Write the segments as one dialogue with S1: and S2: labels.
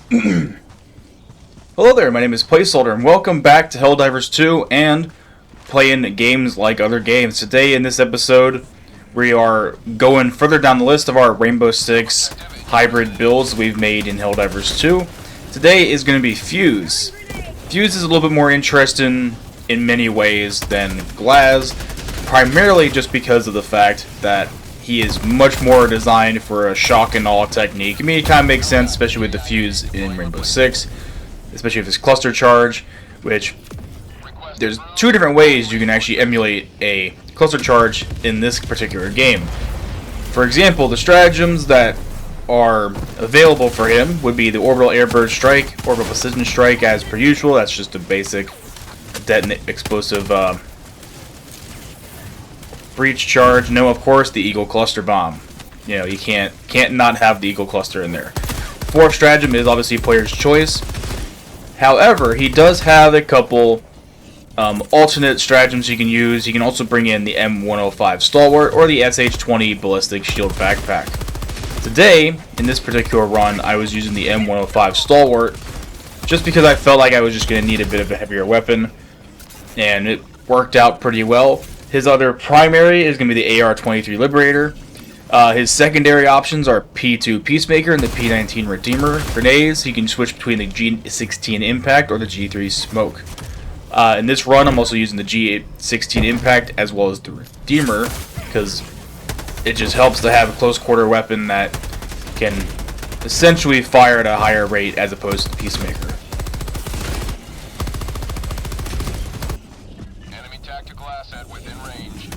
S1: Hello there, my name is Placeholder, and welcome back to Helldivers 2 and playing games like other games. Today in this episode, we are going further down the list of our Rainbow Six hybrid builds we've made in Helldivers 2. Today is going to be Fuse. Fuse is a little bit more interesting in many ways than Glaz, primarily just because of the fact that he is much more designed for a shock and awe technique. I mean, it kind of makes sense, especially with the Fuse in Rainbow Six, especially with his cluster charge, which there's two different ways you can actually emulate a cluster charge in this particular game. For example, the stratagems that are available for him would be the Orbital Airburst Strike, Orbital Precision Strike as per usual. That's just a basic detonate explosive breach charge. No, of course, the Eagle Cluster Bomb. You know, you can't not have the Eagle Cluster in there. Fourth stratagem is obviously player's choice. However, he does have a couple alternate stratagems you can use. You can also bring in the M105 Stalwart or the SH20 Ballistic Shield Backpack. Today, in this particular run, I was using the M105 Stalwart just because I felt like I was just going to need a bit of a heavier weapon, and it worked out pretty well. His other primary is going to be the AR-23 Liberator. His secondary options are P2 Peacemaker and the P19 Redeemer. Grenades, he can switch between the G16 Impact or the G3 Smoke. In this run, I'm also using the G16 Impact as well as the Redeemer, because it just helps to have a close quarter weapon that can essentially fire at a higher rate as opposed to the Peacemaker.
S2: Enemy tactical asset within range.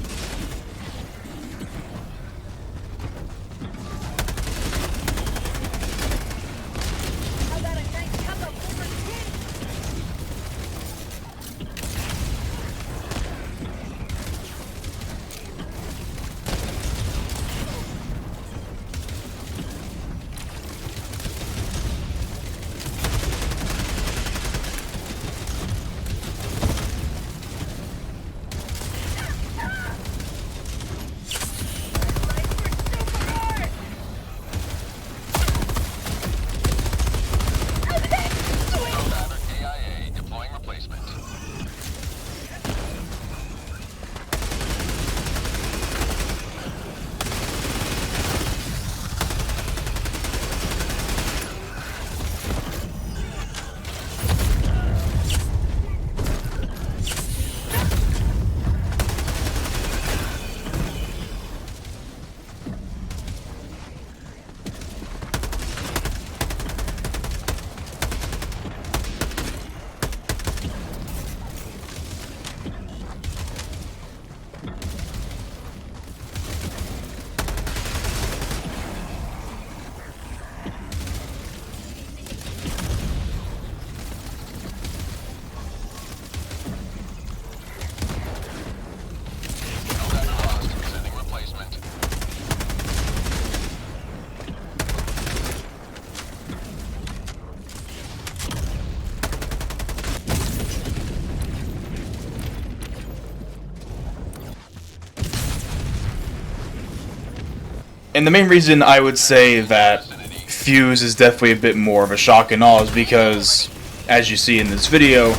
S1: And the main reason I would say that Fuse is definitely a bit more of a shock and awe is because, as you see in this video,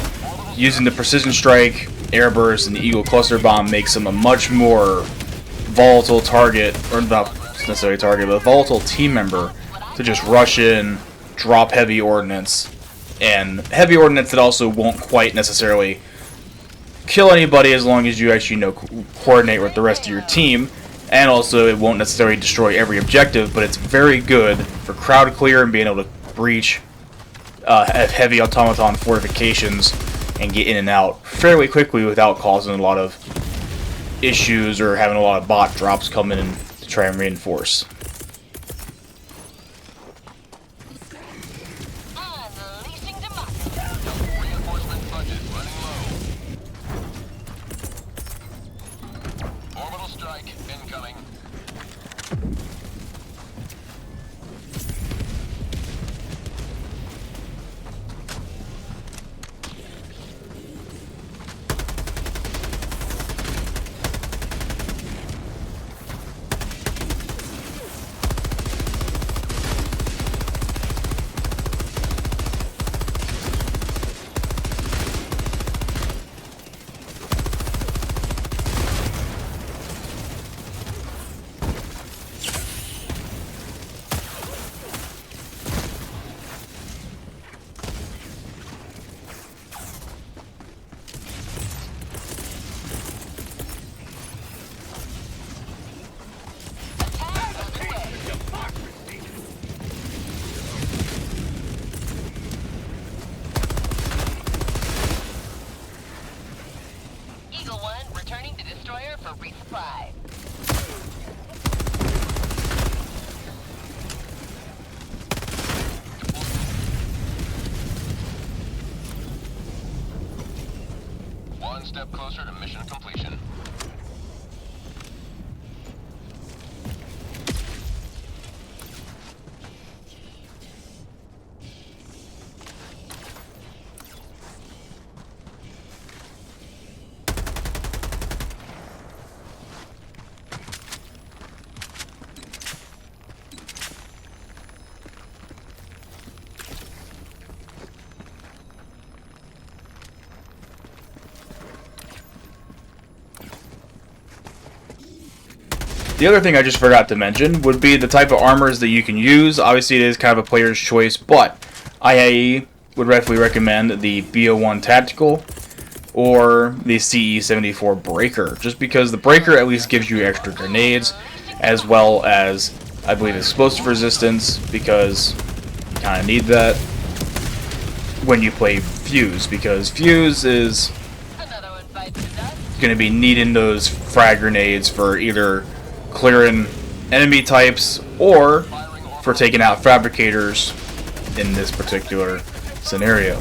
S1: using the Precision Strike, Airburst, and the Eagle Cluster Bomb makes him a much more volatile target, or not necessarily target, but a volatile team member to just rush in, drop heavy ordnance, and heavy ordnance that also won't quite necessarily kill anybody as long as you actually coordinate with the rest of your team. And also, it won't necessarily destroy every objective, but it's very good for crowd clear and being able to breach heavy automaton fortifications and get in and out fairly quickly without causing a lot of issues or having a lot of bot drops come in to try and reinforce.
S2: Reinforcement budget running low. Orbital strike incoming.
S1: The other thing I just forgot to mention would be the type of armors that you can use. Obviously, it is kind of a player's choice, but IAE would definitely recommend the BO1 Tactical or the CE74 Breaker, just because the Breaker at least gives you extra grenades, as well as, I believe, explosive resistance, because you kind of need that when you play Fuse, because Fuse is going to be needing those frag grenades for either clearing enemy types or for taking out fabricators in this particular scenario.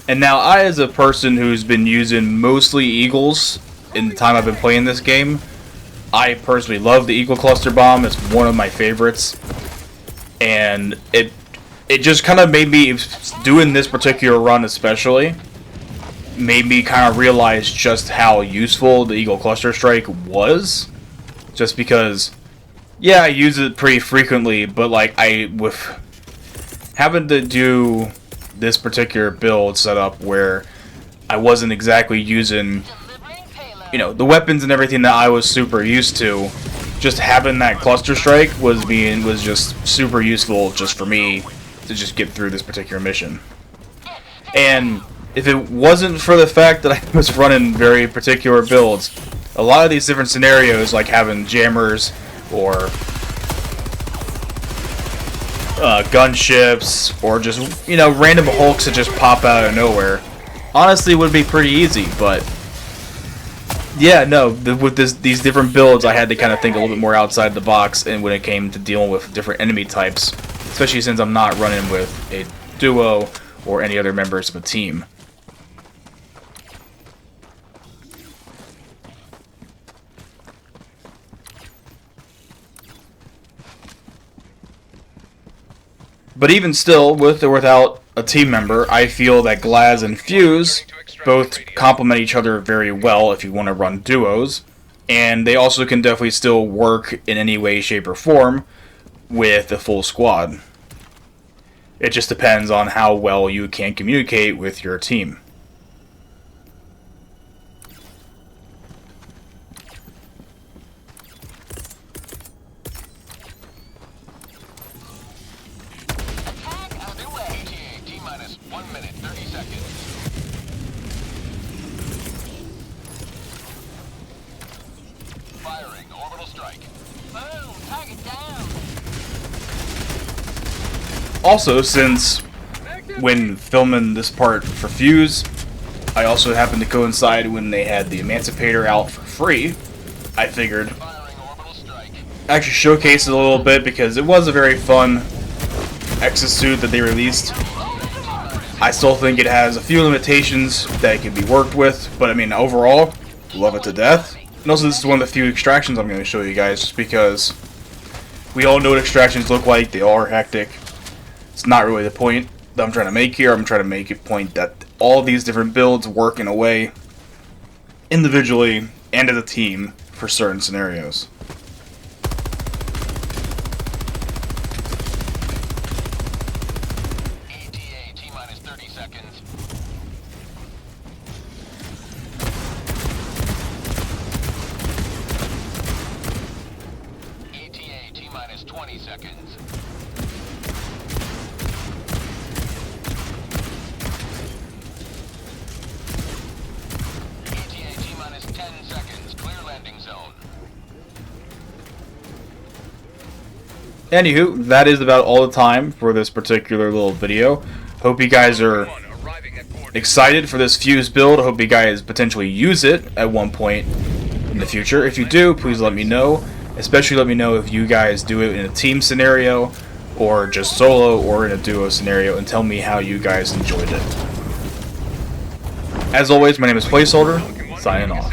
S1: And now, I, as a person who's been using mostly Eagles in the time I've been playing this game, I personally love the Eagle Cluster Bomb. It's one of my favorites. And it just kind of made me, doing this particular run especially, made me kind of realize just how useful the Eagle Cluster Strike was. Just because, yeah, I use it pretty frequently, but like, with having to do this particular build setup where I wasn't exactly using, you know, the weapons and everything that I was super used to, just having that cluster strike was just super useful just for me to just get through this particular mission. And if it wasn't for the fact that I was running very particular builds, a lot of these different scenarios, like having jammers or gunships, or just, you know, random hulks that just pop out of nowhere, honestly would be pretty easy. But yeah, no, with these different builds, I had to kind of think a little bit more outside the box, and when it came to dealing with different enemy types, especially since I'm not running with a duo or any other members of a team. But even still, with or without a team member, I feel that Glaz and Fuse both complement each other very well if you want to run duos, and they also can definitely still work in any way, shape, or form with a full squad. It just depends on how well you can communicate with your team.
S2: Firing orbital strike. Boom, target down.
S1: Also, since when filming this part for Fuse, I also happened to coincide when they had the Emancipator out for free, I figured
S2: Firing orbital strike.
S1: actually showcase it a little bit, because it was a very fun exosuit that they released. I still think it has a few limitations that it can be worked with, but I mean, overall, love it to death. And also, this is one of the few extractions I'm going to show you guys, just because we all know what extractions look like. They are hectic. It's not really the point that I'm trying to make here. I'm trying to make a point that all these different builds work in a way, individually and as a team, for certain scenarios.
S2: ETA T-minus 30 seconds. ETA T-minus 20 seconds. ETA T-minus 10 seconds. Clear landing zone.
S1: Anywho, that is about all the time for this particular little video. Hope you guys are excited for this Fuse build. I hope you guys potentially use it at one point in the future. If you do, please let me know. Especially let me know if you guys do it in a team scenario, or just solo, or in a duo scenario, and tell me how you guys enjoyed it. As always, my name is Placeholder, signing off.